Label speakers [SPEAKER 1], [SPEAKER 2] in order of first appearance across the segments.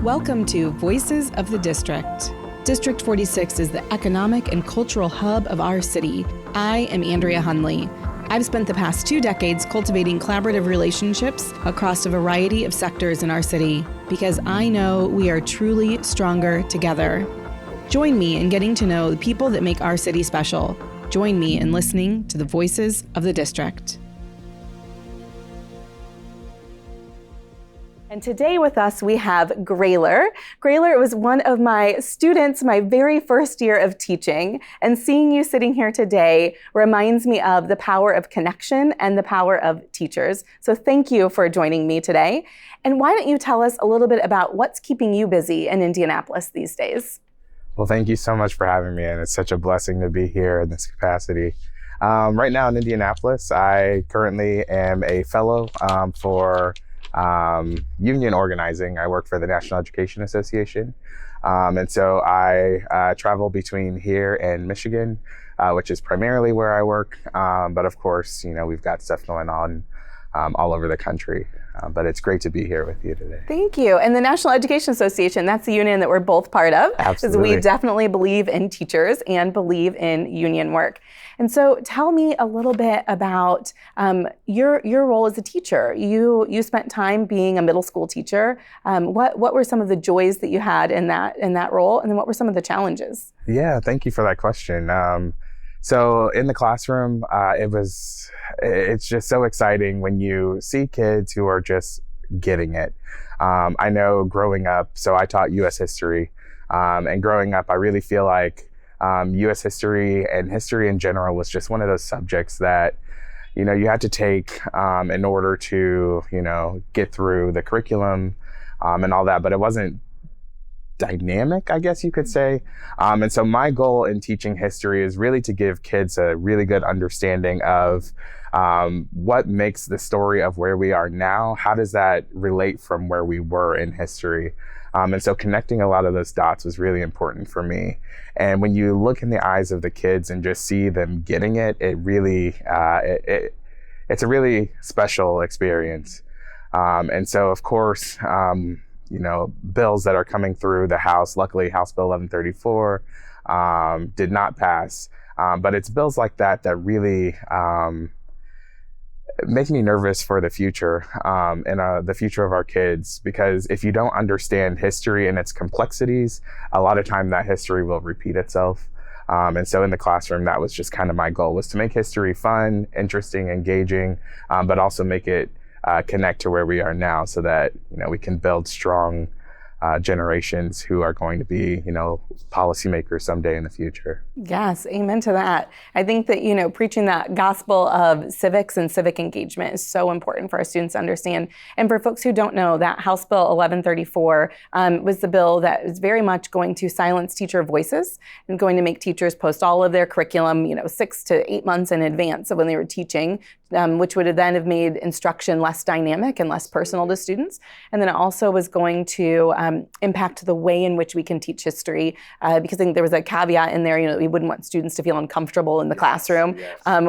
[SPEAKER 1] Welcome to Voices of the District. District 46 is the economic and cultural hub of our city. I am Andrea Hunley. I've spent the past 2 decades cultivating collaborative relationships across a variety of sectors in our city because I know we are truly stronger together. Join me in getting to know the people that make our city special. Join me in listening to the Voices of the District. And today with us, we have Greylor. Greylor was one of my students my very first year of teaching. And seeing you sitting here today reminds me of the power of connection and the power of teachers. So thank you for joining me today. And why don't you tell us a little bit about what's keeping you busy in Indianapolis these days?
[SPEAKER 2] Well, thank you so much for having me. And it's such a blessing to be here in this capacity. Right now in Indianapolis, I currently am a fellow for union organizing. I work for the National Education Association. And so I travel between here and Michigan, which is primarily where I work. But of course, you know, we've got stuff going on all over the country. But it's great to be here with you today.
[SPEAKER 1] Thank you. And the National Education Association, that's the union that we're both part of.
[SPEAKER 2] Absolutely.
[SPEAKER 1] Because we definitely believe in teachers and believe in union work. And so tell me a little bit about your role as a teacher. You spent time being a middle school teacher. What were some of the joys that you had in that role? And then what were some of the challenges?
[SPEAKER 2] Yeah, thank you for that question. So in the classroom, it's just so exciting when you see kids who are just getting it. I know growing up, so I taught U.S. history, and growing up, I really feel like U.S. history and history in general was just one of those subjects that, you know, you had to take in order to, you know, get through the curriculum and all that, but it wasn't dynamic, I guess you could say. And so my goal in teaching history is really to give kids a really good understanding of what makes the story of where we are now. How does that relate from where we were in history? And so connecting a lot of those dots was really important for me. And when you look in the eyes of the kids and just see them getting it, it really, it's a really special experience. And so, of course, you know, bills that are coming through the House, luckily House Bill 1134 did not pass. But it's bills like that that really make me nervous for the future and the future of our kids, because if you don't understand history and its complexities, a lot of time that history will repeat itself. And so in the classroom, that was just kind of my goal, was to make history fun, interesting, engaging, but also make it connect to where we are now so that, you know, we can build strong generations who are going to be, you know, policymakers someday in the future.
[SPEAKER 1] Yes, amen to that. I think that, you know, preaching that gospel of civics and civic engagement is so important for our students to understand. And for folks who don't know, that House Bill 1134 was the bill that is very much going to silence teacher voices and going to make teachers post all of their curriculum, you know, 6 to 8 months in advance of when they were teaching, which would have then have made instruction less dynamic and less personal to students. And then it also was going to impact the way in which we can teach history, because I think there was a caveat in there, you know, we wouldn't want students to feel uncomfortable in the classroom,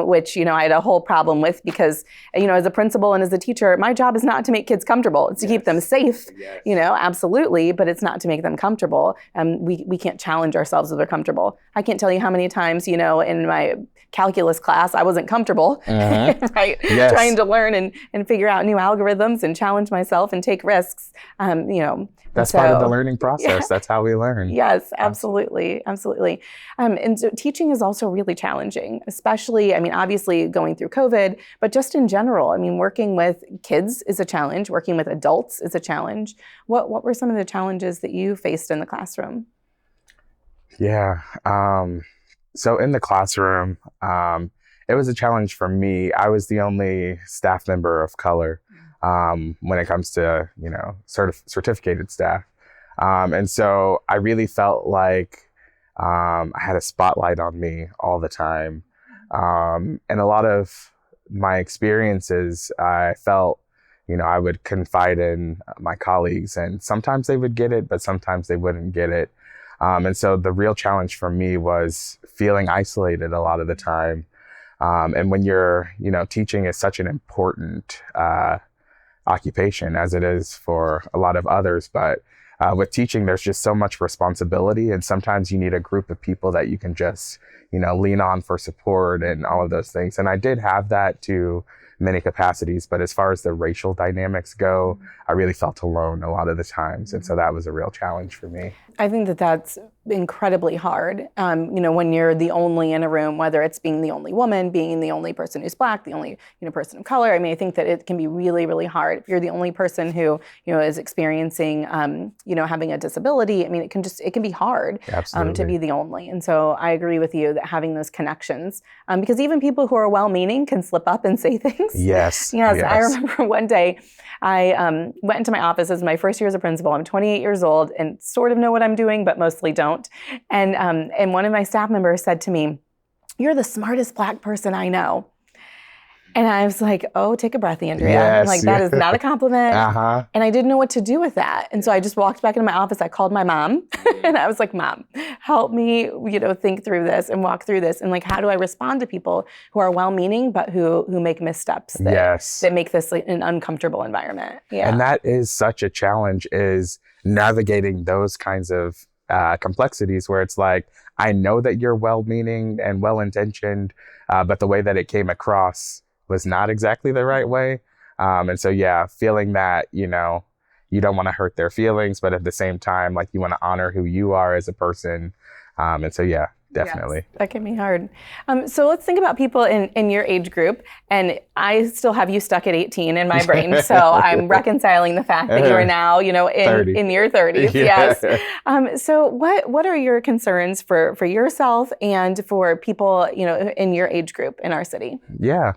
[SPEAKER 1] which, you know, I had a whole problem with because, you know, as a principal and as a teacher, my job is not to make kids comfortable. It's to keep them safe, you know, absolutely, but it's not to make them comfortable. We can't challenge ourselves if they're comfortable. I can't tell you how many times, you know, in my calculus class, I wasn't comfortable, right?
[SPEAKER 2] Yes.
[SPEAKER 1] Trying to learn and figure out new algorithms and challenge myself and take risks, you know.
[SPEAKER 2] That's part of the learning process. Yeah. That's how we learn.
[SPEAKER 1] Yes, absolutely. Absolutely. And so teaching is also really challenging, especially, I mean, obviously going through COVID, but just in general. I mean, working with kids is a challenge. Working with adults is a challenge. What were some of the challenges that you faced in the classroom?
[SPEAKER 2] Yeah. So in the classroom, it was a challenge for me. I was the only staff member of color when it comes to, you know, certificated staff. And so I really felt like I had a spotlight on me all the time. And a lot of my experiences, I felt, you know, I would confide in my colleagues, and sometimes they would get it, but sometimes they wouldn't get it. And so the real challenge for me was feeling isolated a lot of the time. And when you're, you know, teaching is such an important occupation, as it is for a lot of others, but with teaching, there's just so much responsibility, and sometimes you need a group of people that you can just, lean on for support and all of those things. And I did have that to many capacities, but as far as the racial dynamics go, I really felt alone a lot of the times. And so that was a real challenge for me.
[SPEAKER 1] I think that that's incredibly hard. When you're the only in a room, whether it's being the only woman, being the only person who's Black, the only person of color. I mean, I think that it can be really, really hard. If you're the only person who is experiencing, having a disability. I mean, it can be hard to be the only. And so I agree with you that having those connections, because even people who are well-meaning can slip up and say things.
[SPEAKER 2] Yes.
[SPEAKER 1] Yes. I remember one day I went into my office. It was my first year as a principal. I'm 28 years old and sort of know what I'm doing, but mostly don't. And one of my staff members said to me, "You're the smartest Black person I know." And I was like, "Oh, take a breath, Andrea."
[SPEAKER 2] Yes,
[SPEAKER 1] that is not a compliment.
[SPEAKER 2] Uh-huh.
[SPEAKER 1] And I didn't know what to do with that. And so I just walked back into my office. I called my mom and I was like, "Mom, help me, think through this and walk through this. And how do I respond to people who are well-meaning, but who make missteps that make this an uncomfortable environment?" Yeah.
[SPEAKER 2] And that is such a challenge, is navigating those kinds of complexities where it's like, I know that you're well-meaning and well-intentioned, but the way that it came across was not exactly the right way. And so, feeling that, you don't want to hurt their feelings, but at the same time, you want to honor who you are as a person. And so, definitely.
[SPEAKER 1] Yes, that can be hard. So let's think about people in your age group. And I still have you stuck at 18 in my brain. So I'm reconciling the fact that you are now, in your 30s.
[SPEAKER 2] Yeah.
[SPEAKER 1] Yes. So what are your concerns for yourself and for people, in your age group in our city?
[SPEAKER 2] Yeah.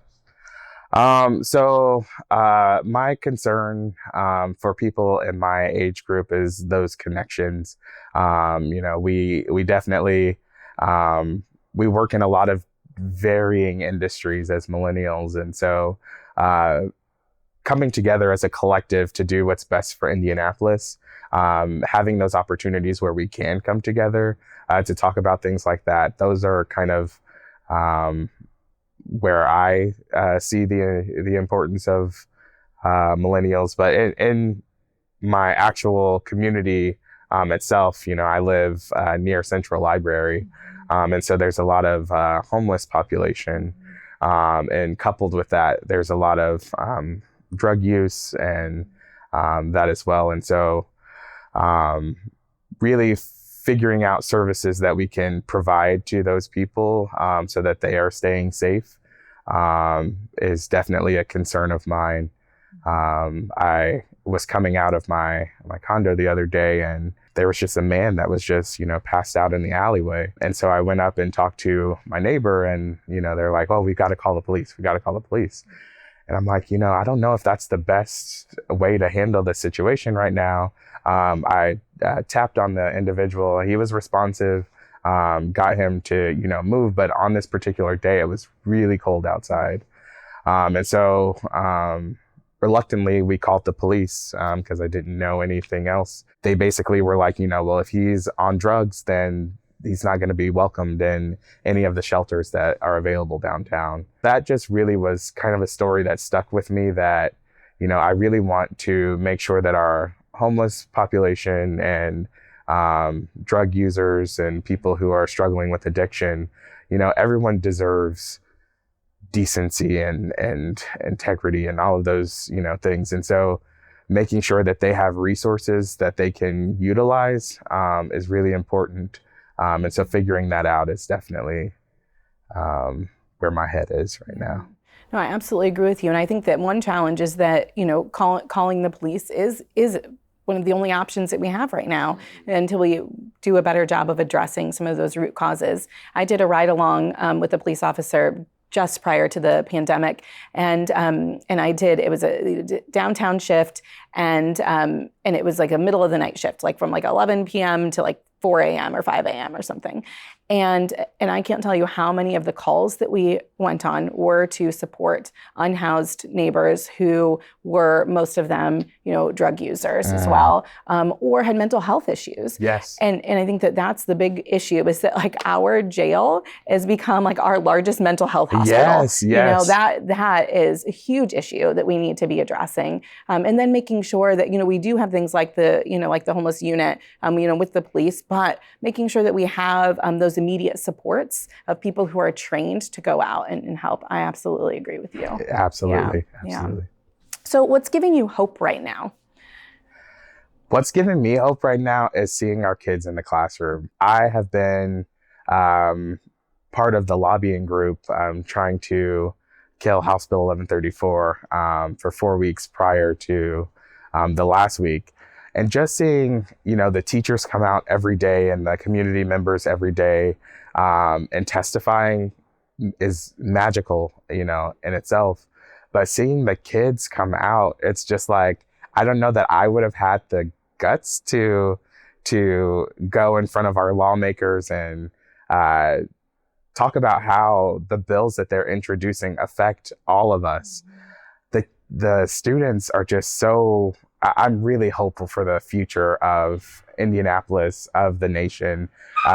[SPEAKER 2] So my concern for people in my age group is those connections. We definitely we work in a lot of varying industries as millennials, and so coming together as a collective to do what's best for Indianapolis, having those opportunities where we can come together to talk about things like that, those are kind of where I see the importance of millennials. But in my actual community itself, I live near Central Library, and so there's a lot of homeless population, and coupled with that, there's a lot of drug use and that as well. And so really figuring out services that we can provide to those people so that they are staying safe is definitely a concern of mine. I was coming out of my condo the other day, and there was just a man that was just, passed out in the alleyway. And so I went up and talked to my neighbor, and, they're like, "Oh, we got to call the police. We got to call the police." And I'm like, I don't know if that's the best way to handle the situation right now. I tapped on the individual. He was responsive, got him to, move. But on this particular day, it was really cold outside. And so reluctantly, we called the police because I didn't know anything else. They basically were like, well, if he's on drugs, then he's not going to be welcomed in any of the shelters that are available downtown. That just really was kind of a story that stuck with me, that, I really want to make sure that our homeless population and drug users and people who are struggling with addiction, everyone deserves decency and integrity and all of those, things. And so making sure that they have resources that they can utilize is really important. And so figuring that out is definitely where my head is right now.
[SPEAKER 1] No, I absolutely agree with you. And I think that one challenge is that, calling the police is one of the only options that we have right now until we do a better job of addressing some of those root causes. I did a ride along with a police officer just prior to the pandemic, and it was a downtown shift, and it was like a middle of the night shift, like from 11 p.m. to 4 a.m. or 5 a.m. or something. And I can't tell you how many of the calls that we went on were to support unhoused neighbors who were, most of them, drug users as well, or had mental health issues.
[SPEAKER 2] Yes.
[SPEAKER 1] And I think that that's the big issue, is that like our jail has become like our largest mental health hospital.
[SPEAKER 2] Yes.
[SPEAKER 1] That is a huge issue that we need to be addressing. And then making sure that, we do have things like the homeless unit, with the police, but making sure that we have those immediate supports of people who are trained to go out and help. I absolutely agree with you.
[SPEAKER 2] Absolutely.
[SPEAKER 1] Yeah. So what's giving you hope right now?
[SPEAKER 2] What's giving me hope right now is seeing our kids in the classroom. I have been part of the lobbying group trying to kill House Bill 1134 for 4 weeks prior to the last week. And just seeing, the teachers come out every day and the community members every day and testifying is magical, in itself. But seeing the kids come out, it's just like, I don't know that I would have had the guts to go in front of our lawmakers and talk about how the bills that they're introducing affect all of us. The students are just so, I'm really hopeful for the future of Indianapolis, of the nation,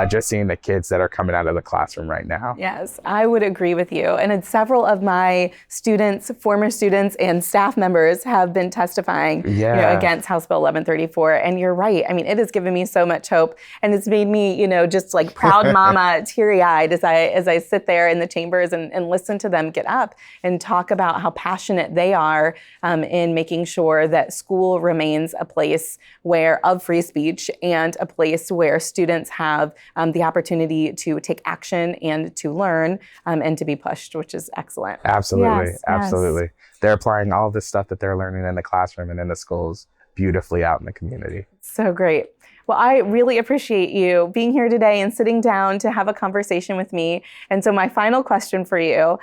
[SPEAKER 2] just seeing the kids that are coming out of the classroom right now.
[SPEAKER 1] Yes, I would agree with you. And several of my students, former students, and staff members have been testifying against House Bill 1134. And you're right. I mean, it has given me so much hope. And it's made me, just like proud mama, teary-eyed as I sit there in the chambers and listen to them get up and talk about how passionate they are in making sure that school remains a place of free speech and a place where students have the opportunity to take action and to learn and to be pushed, which is excellent.
[SPEAKER 2] Absolutely.
[SPEAKER 1] Yes,
[SPEAKER 2] Absolutely.
[SPEAKER 1] yes.
[SPEAKER 2] They're applying all the stuff that they're learning in the classroom and in the schools beautifully out in the community.
[SPEAKER 1] So great. Well, I really appreciate you being here today and sitting down to have a conversation with me. And so my final question for you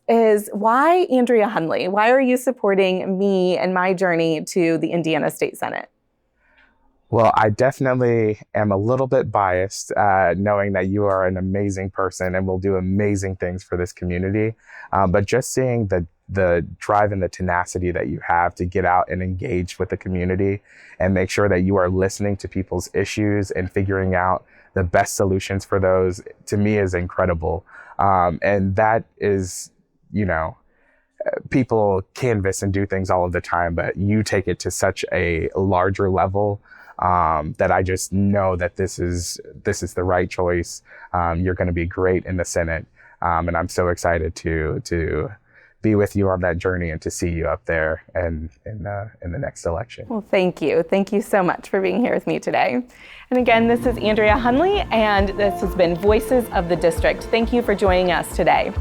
[SPEAKER 1] is, why Andrea Hunley? Why are you supporting me and my journey to the Indiana State Senate?
[SPEAKER 2] Well, I definitely am a little bit biased, knowing that you are an amazing person and will do amazing things for this community. But just seeing the drive and the tenacity that you have to get out and engage with the community and make sure that you are listening to people's issues and figuring out the best solutions for those, to me, is incredible. And that is, people canvass and do things all of the time, but you take it to such a larger level that I just know that this is the right choice. You're going to be great in the Senate. And I'm so excited to be with you on that journey and to see you up there and in the next election.
[SPEAKER 1] Well, thank you. Thank you so much for being here with me today. And again, this is Andrea Hunley, and this has been Voices of the District. Thank you for joining us today.